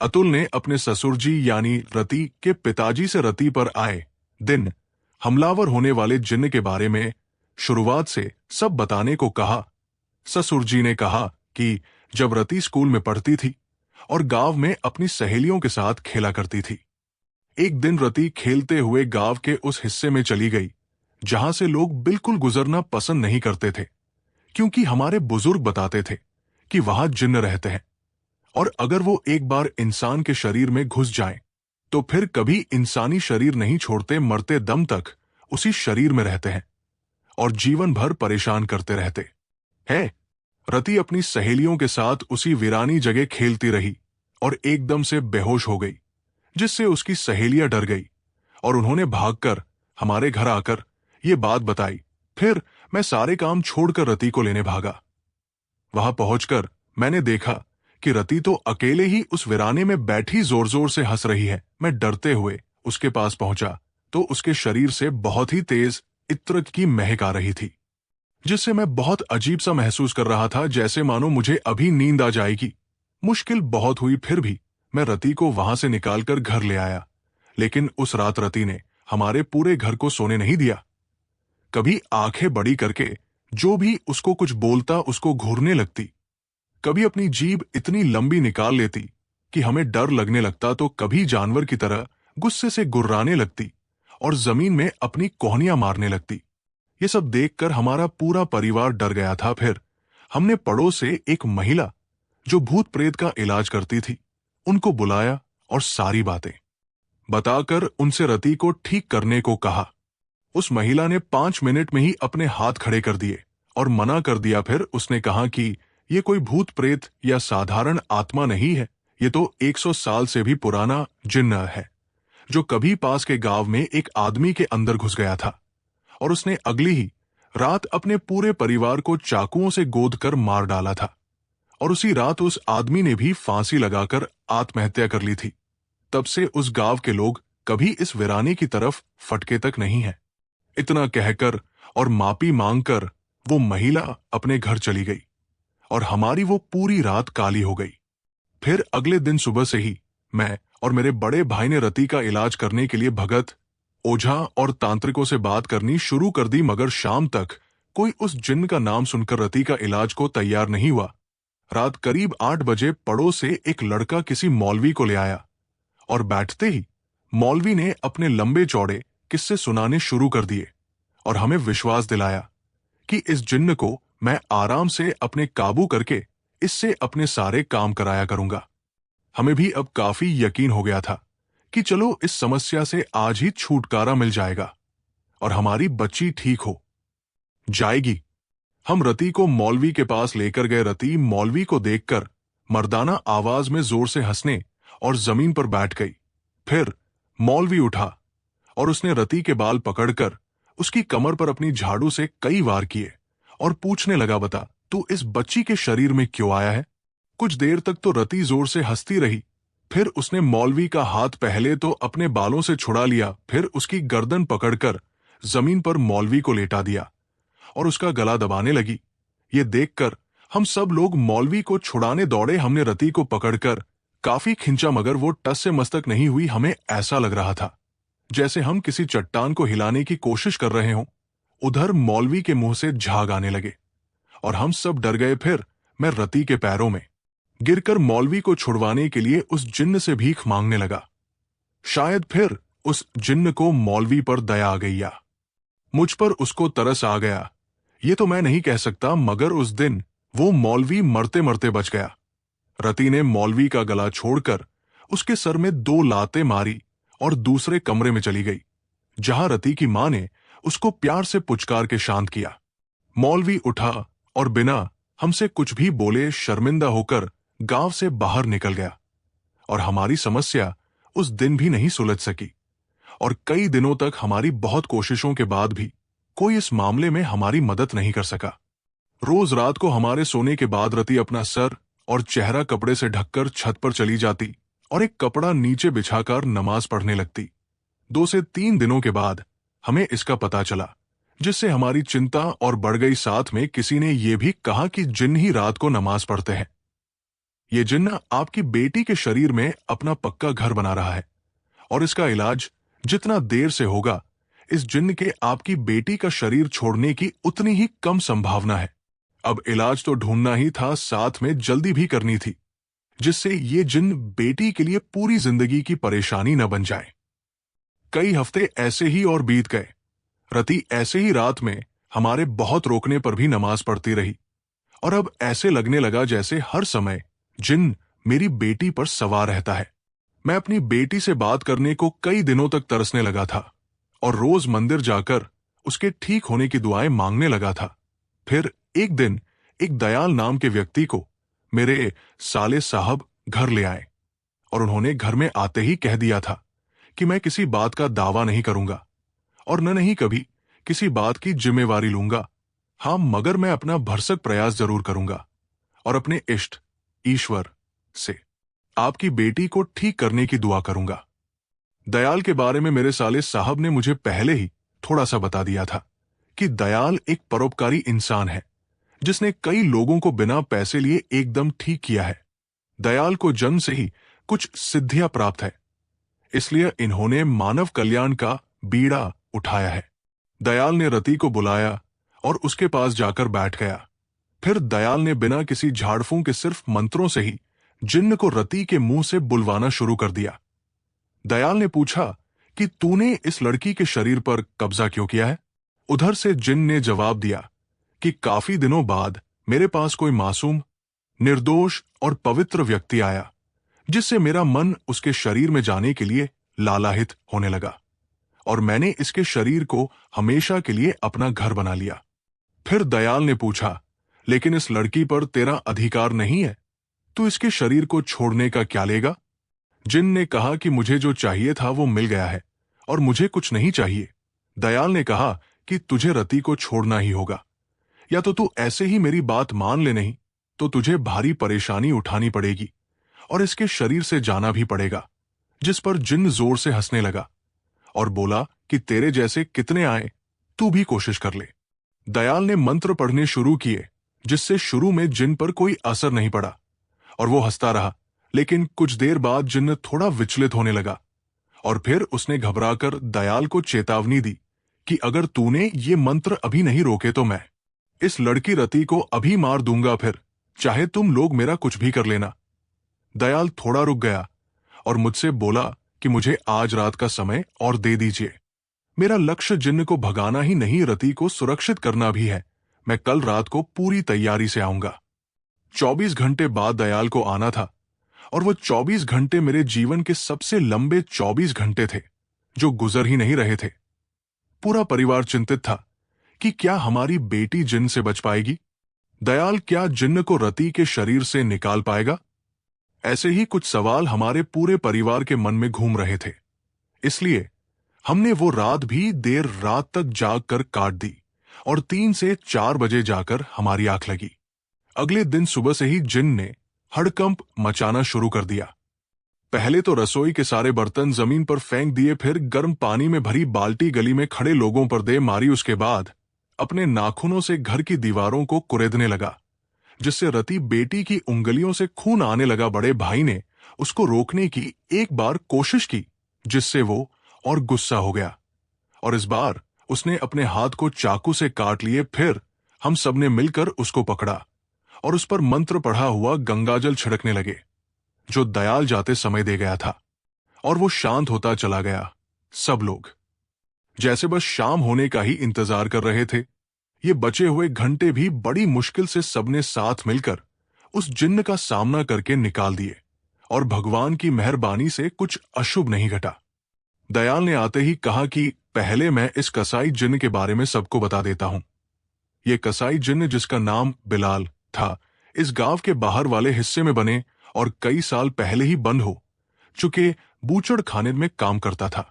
अतुल ने अपने ससुर जी यानी रति के पिताजी से रति पर आए दिन हमलावर होने वाले जिन्न के बारे में शुरुआत से सब बताने को कहा। ससुर जी ने कहा कि जब रति स्कूल में पढ़ती थी और गांव में अपनी सहेलियों के साथ खेला करती थी, एक दिन रति खेलते हुए गांव के उस हिस्से में चली गई जहां से लोग बिल्कुल गुजरना पसंद नहीं करते थे, क्योंकि हमारे बुजुर्ग बताते थे कि वहां जिन्न रहते हैं और अगर वो एक बार इंसान के शरीर में घुस जाएं, तो फिर कभी इंसानी शरीर नहीं छोड़ते, मरते दम तक उसी शरीर में रहते हैं और जीवन भर परेशान करते रहते हैं। रति अपनी सहेलियों के साथ उसी वीरानी जगह खेलती रही और एकदम से बेहोश हो गई, जिससे उसकी सहेलियां डर गई और उन्होंने भागकर हमारे घर आकर ये बात बताई। फिर मैं सारे काम छोड़कर रति को लेने भागा। वहां पहुंचकर मैंने देखा कि रति तो अकेले ही उस वीराने में बैठी जोर जोर से हंस रही है। मैं डरते हुए उसके पास पहुंचा तो उसके शरीर से बहुत ही तेज इत्र की महक आ रही थी, जिससे मैं बहुत अजीब सा महसूस कर रहा था, जैसे मानो मुझे अभी नींद आ जाएगी। मुश्किल बहुत हुई, फिर भी मैं रति को वहां से निकालकर घर ले आया। लेकिन उस रात रति ने हमारे पूरे घर को सोने नहीं दिया। कभी आंखें बड़ी करके जो भी उसको कुछ बोलता उसको घूरने लगती, कभी अपनी जीभ इतनी लंबी निकाल लेती कि हमें डर लगने लगता, तो कभी जानवर की तरह गुस्से से गुर्राने लगती और जमीन में अपनी कोहनियां मारने लगती। ये सब देखकर हमारा पूरा परिवार डर गया था। फिर हमने पड़ोस से एक महिला जो भूत प्रेत का इलाज करती थी, उनको बुलाया और सारी बातें बताकर उनसे रति को ठीक करने को कहा। उस महिला ने 5 मिनट में ही अपने हाथ खड़े कर दिए और मना कर दिया। फिर उसने कहा कि ये कोई भूत प्रेत या साधारण आत्मा नहीं है, ये तो 100 साल से भी पुराना जिन्न है, जो कभी पास के गांव में एक आदमी के अंदर घुस गया था और उसने अगली ही रात अपने पूरे परिवार को चाकुओं से गोद कर मार डाला था। और उसी रात उस आदमी ने भी फांसी लगाकर आत्महत्या कर ली थी। तब से उस गांव के लोग कभी इस वीराने की तरफ फटके तक नहीं है। इतना कहकर और माफी मांगकर वो महिला अपने घर चली गई और हमारी वो पूरी रात काली हो गई। फिर अगले दिन सुबह से ही मैं और मेरे बड़े भाई ने रति का इलाज करने के लिए भगत, ओझा और तांत्रिकों से बात करनी शुरू कर दी, मगर शाम तक कोई उस जिन्न का नाम सुनकर रति का इलाज को तैयार नहीं हुआ। रात करीब 8 बजे पड़ोस से एक लड़का किसी मौलवी को ले आया और बैठते ही मौलवी ने अपने लंबे चौड़े किस्से सुनाने शुरू कर दिए और हमें विश्वास दिलाया कि इस जिन्न को मैं आराम से अपने काबू करके इससे अपने सारे काम कराया करूंगा। हमें भी अब काफी यकीन हो गया था कि चलो इस समस्या से आज ही छुटकारा मिल जाएगा और हमारी बच्ची ठीक हो जाएगी। हम रति को मौलवी के पास लेकर गए। रति मौलवी को देखकर मर्दाना आवाज में जोर से हंसने और जमीन पर बैठ गई। फिर मौलवी उठा और उसने रति के बाल पकड़कर उसकी कमर पर अपनी झाड़ू से कई वार किए और पूछने लगा, बता तू इस बच्ची के शरीर में क्यों आया है? कुछ देर तक तो रति जोर से हंसती रही। फिर उसने मौलवी का हाथ पहले तो अपने बालों से छुड़ा लिया, फिर उसकी गर्दन पकड़कर जमीन पर मौलवी को लेटा दिया और उसका गला दबाने लगी। ये देखकर हम सब लोग मौलवी को छुड़ाने दौड़े। हमने रति को पकड़कर काफी खींचा, मगर वो टस से मस्तक नहीं हुई। हमें ऐसा लग रहा था जैसे हम किसी चट्टान को हिलाने की कोशिश कर रहे हों। उधर मौलवी के मुंह से झाग आने लगे और हम सब डर गए। फिर मैं रति के पैरों में गिरकर मौलवी को छुड़वाने के लिए उस जिन्न से भीख मांगने लगा। शायद फिर उस जिन्न को मौलवी पर दया आ गई या मुझ पर उसको तरस आ गया, ये तो मैं नहीं कह सकता, मगर उस दिन वो मौलवी मरते मरते बच गया। रति ने मौलवी का गला छोड़कर उसके सर में 2 लातें मारी और दूसरे कमरे में चली गई, जहां रति की मां ने उसको प्यार से पुचकार के शांत किया। मौलवी उठा और बिना हमसे कुछ भी बोले शर्मिंदा होकर गांव से बाहर निकल गया और हमारी समस्या उस दिन भी नहीं सुलझ सकी और कई दिनों तक हमारी बहुत कोशिशों के बाद भी कोई इस मामले में हमारी मदद नहीं कर सका। रोज रात को हमारे सोने के बाद रति अपना सर और चेहरा कपड़े से ढककर छत पर चली जाती और एक कपड़ा नीचे बिछाकर नमाज पढ़ने लगती। 2 से 3 दिनों के बाद हमें इसका पता चला, जिससे हमारी चिंता और बढ़ गई। साथ में किसी ने यह भी कहा कि जिन्न ही रात को नमाज पढ़ते हैं। ये जिन्न आपकी बेटी के शरीर में अपना पक्का घर बना रहा है और इसका इलाज जितना देर से होगा, इस जिन्न के आपकी बेटी का शरीर छोड़ने की उतनी ही कम संभावना है। अब इलाज तो ढूंढना ही था, साथ में जल्दी भी करनी थी, जिससे ये जिन्न बेटी के लिए पूरी जिंदगी की परेशानी न बन जाए। कई हफ्ते ऐसे ही और बीत गए। रति ऐसे ही रात में हमारे बहुत रोकने पर भी नमाज पढ़ती रही और अब ऐसे लगने लगा जैसे हर समय जिन्न मेरी बेटी पर सवार रहता है। मैं अपनी बेटी से बात करने को कई दिनों तक तरसने लगा था और रोज मंदिर जाकर उसके ठीक होने की दुआएं मांगने लगा था। फिर एक दिन एक दयाल नाम के व्यक्ति को मेरे साले साहब घर ले आए और उन्होंने घर में आते ही कह दिया था कि मैं किसी बात का दावा नहीं करूंगा और न नहीं कभी किसी बात की जिम्मेवारी लूंगा। हाँ, मगर मैं अपना भरसक प्रयास जरूर करूंगा और अपने इष्ट ईश्वर से आपकी बेटी को ठीक करने की दुआ करूंगा। दयाल के बारे में मेरे साले साहब ने मुझे पहले ही थोड़ा सा बता दिया था कि दयाल एक परोपकारी इंसान है जिसने कई लोगों को बिना पैसे लिए एकदम ठीक किया है। दयाल को जन्म से ही कुछ सिद्धियां प्राप्त है, इसलिए इन्होंने मानव कल्याण का बीड़ा उठाया है। दयाल ने रति को बुलाया और उसके पास जाकर बैठ गया। फिर दयाल ने बिना किसी झाड़फूं के सिर्फ मंत्रों से ही जिन्न को रति के मुंह से बुलवाना शुरू कर दिया। दयाल ने पूछा कि तूने इस लड़की के शरीर पर कब्जा क्यों किया है? उधर से जिन्न ने जवाब दिया कि काफी दिनों बाद मेरे पास कोई मासूम, निर्दोष और पवित्र व्यक्ति आया जिससे मेरा मन उसके शरीर में जाने के लिए लालायित होने लगा और मैंने इसके शरीर को हमेशा के लिए अपना घर बना लिया। फिर दयाल ने पूछा, लेकिन इस लड़की पर तेरा अधिकार नहीं है, तू इसके शरीर को छोड़ने का क्या लेगा? जिन्न ने कहा कि मुझे जो चाहिए था वो मिल गया है और मुझे कुछ नहीं चाहिए। दयाल ने कहा कि तुझे रति को छोड़ना ही होगा, या तो तू ऐसे ही मेरी बात मान ले, नहीं तो तुझे भारी परेशानी उठानी पड़ेगी और इसके शरीर से जाना भी पड़ेगा। जिस पर जिन्न जोर से हंसने लगा और बोला कि तेरे जैसे कितने आए, तू भी कोशिश कर ले। दयाल ने मंत्र पढ़ने शुरू किए जिससे शुरू में जिन्न पर कोई असर नहीं पड़ा और वो हंसता रहा, लेकिन कुछ देर बाद जिन्न थोड़ा विचलित होने लगा और फिर उसने घबराकर दयाल को चेतावनी दी कि अगर तूने ये मंत्र अभी नहीं रोके तो मैं इस लड़की रति को अभी मार दूंगा, फिर चाहे तुम लोग मेरा कुछ भी कर लेना। दयाल थोड़ा रुक गया और मुझसे बोला कि मुझे आज रात का समय और दे दीजिए। मेरा लक्ष्य जिन्न को भगाना ही नहीं, रति को सुरक्षित करना भी है। मैं कल रात को पूरी तैयारी से आऊंगा। 24 घंटे बाद दयाल को आना था और वो 24 घंटे मेरे जीवन के सबसे लंबे 24 घंटे थे जो गुजर ही नहीं रहे थे। पूरा परिवार चिंतित था कि क्या हमारी बेटी जिन्न से बच पाएगी? दयाल क्या जिन्न को रति के शरीर से निकाल पाएगा? ऐसे ही कुछ सवाल हमारे पूरे परिवार के मन में घूम रहे थे। इसलिए हमने वो रात भी देर रात तक जाग कर काट दी और 3 से 4 बजे जाकर हमारी आंख लगी। अगले दिन सुबह से ही जिन्न ने हड़कंप मचाना शुरू कर दिया। पहले तो रसोई के सारे बर्तन जमीन पर फेंक दिए, फिर गर्म पानी में भरी बाल्टी गली में खड़े लोगों पर दे मारी। उसके बाद अपने नाखूनों से घर की दीवारों को कुरेदने लगा, जिससे रति बेटी की उंगलियों से खून आने लगा। बड़े भाई ने उसको रोकने की एक बार कोशिश की, जिससे वो और गुस्सा हो गया और इस बार उसने अपने हाथ को चाकू से काट लिए। फिर हम सबने मिलकर उसको पकड़ा और उस पर मंत्र पढ़ा हुआ गंगाजल छिड़कने लगे, जो दयाल जाते समय दे गया था, और वो शांत होता चला गया। सब लोग जैसे बस शाम होने का ही इंतजार कर रहे थे। ये बचे हुए घंटे भी बड़ी मुश्किल से सबने साथ मिलकर उस जिन्न का सामना करके निकाल दिए और भगवान की मेहरबानी से कुछ अशुभ नहीं घटा। दयाल ने आते ही कहा कि पहले मैं इस कसाई जिन्न के बारे में सबको बता देता हूं। ये कसाई जिन्न, जिसका नाम बिलाल था, इस गांव के बाहर वाले हिस्से में बने और कई साल पहले ही बंद हो चुके बूचड़ खाने में काम करता था।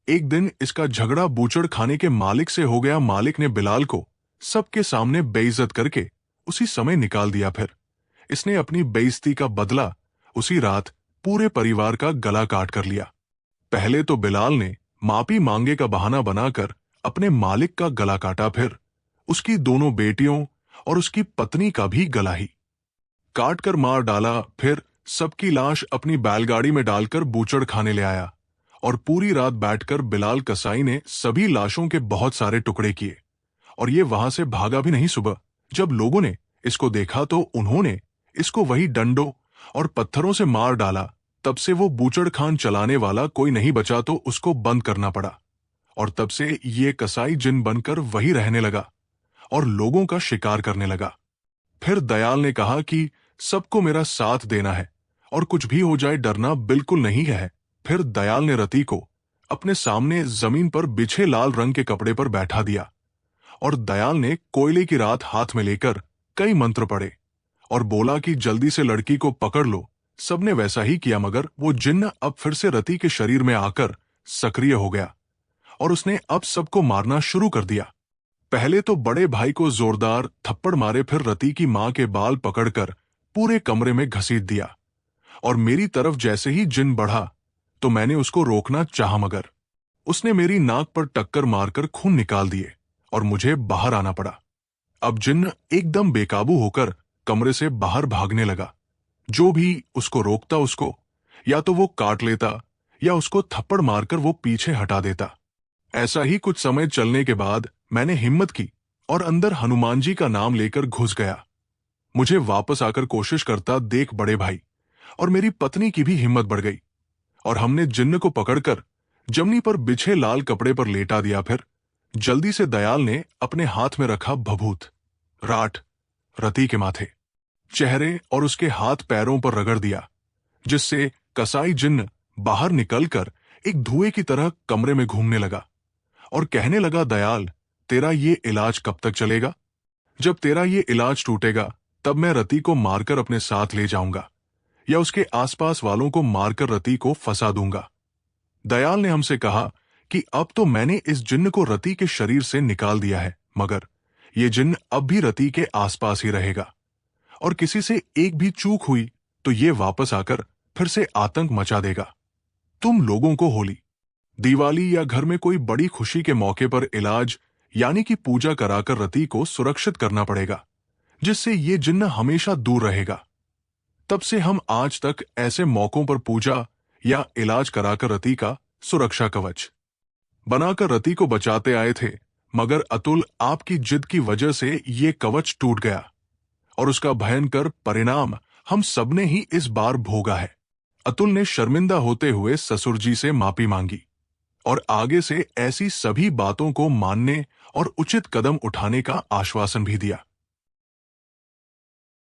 एक दिन इसका झगड़ा बूचड़ खाने के मालिक से हो गया। मालिक ने बिलाल को सबके सामने बेइज्जत करके उसी समय निकाल दिया। फिर इसने अपनी बेइज्जती का बदला उसी रात पूरे परिवार का गला काट कर लिया। पहले तो बिलाल ने माफी मांगे का बहाना बनाकर अपने मालिक का गला काटा, फिर उसकी दोनों बेटियों और उसकी पत्नी का भी गला ही। काट कर मार डाला, फिर सबकी लाश अपनी बैलगाड़ी में डालकर बूचड़ खाने ले आया और पूरी रात बैठकर बिलाल कसाई ने सभी लाशों के बहुत सारे टुकड़े किए और ये वहां से भागा भी नहीं। सुबह जब लोगों ने इसको देखा तो उन्होंने इसको वही डंडों और पत्थरों से मार डाला। तब से वो बूचड़ खान चलाने वाला कोई नहीं बचा तो उसको बंद करना पड़ा और तब से ये कसाई जिन बनकर वही रहने लगा और लोगों का शिकार करने लगा। फिर दयाल ने कहा कि सबको मेरा साथ देना है और कुछ भी हो जाए डरना बिल्कुल नहीं है। फिर दयाल ने रति को अपने सामने जमीन पर बिछे लाल रंग के कपड़े पर बैठा दिया और दयाल ने कोयले की रात हाथ में लेकर कई मंत्र पढ़े और बोला कि जल्दी से लड़की को पकड़ लो। सबने वैसा ही किया, मगर वो जिन्न अब फिर से रति के शरीर में आकर सक्रिय हो गया और उसने अब सबको मारना शुरू कर दिया। पहले तो बड़े भाई को जोरदार थप्पड़ मारे, फिर रति की मां के बाल पकड़कर पूरे कमरे में घसीट दिया और मेरी तरफ जैसे ही जिन बढ़ा तो मैंने उसको रोकना चाहा, मगर उसने मेरी नाक पर टक्कर मारकर खून निकाल दिए और मुझे बाहर आना पड़ा। अब जिन्न एकदम बेकाबू होकर कमरे से बाहर भागने लगा। जो भी उसको रोकता उसको या तो वो काट लेता या उसको थप्पड़ मारकर वो पीछे हटा देता। ऐसा ही कुछ समय चलने के बाद मैंने हिम्मत की और अंदर हनुमान जी का नाम लेकर घुस गया। मुझे वापस आकर कोशिश करता देख बड़े भाई और मेरी पत्नी की भी हिम्मत बढ़ गई और हमने जिन्न को पकड़कर जमनी पर बिछे लाल कपड़े पर लेटा दिया। फिर जल्दी से दयाल ने अपने हाथ में रखा भभूत राठ रति के माथे, चेहरे और उसके हाथ पैरों पर रगड़ दिया, जिससे कसाई जिन्न बाहर निकलकर एक धुएं की तरह कमरे में घूमने लगा और कहने लगा, दयाल तेरा ये इलाज कब तक चलेगा? जब तेरा ये इलाज टूटेगा तब मैं रति को मारकर अपने साथ ले जाऊंगा या उसके आसपास वालों को मारकर रति को फंसा दूंगा। दयाल ने हमसे कहा कि अब तो मैंने इस जिन्न को रति के शरीर से निकाल दिया है, मगर ये जिन्न अब भी रति के आसपास ही रहेगा और किसी से एक भी चूक हुई तो ये वापस आकर फिर से आतंक मचा देगा। तुम लोगों को होली, दिवाली या घर में कोई बड़ी खुशी के मौके पर इलाज यानी कि पूजा कराकर रति को सुरक्षित करना पड़ेगा, जिससे ये जिन्न हमेशा दूर रहेगा। तब से हम आज तक ऐसे मौकों पर पूजा या इलाज कराकर रति का सुरक्षा कवच बनाकर रति को बचाते आए थे, मगर अतुल आपकी जिद की वजह से ये कवच टूट गया और उसका भयंकर परिणाम हम सबने ही इस बार भोगा है। अतुल ने शर्मिंदा होते हुए ससुर जी से माफी मांगी और आगे से ऐसी सभी बातों को मानने और उचित कदम उठाने का आश्वासन भी दिया।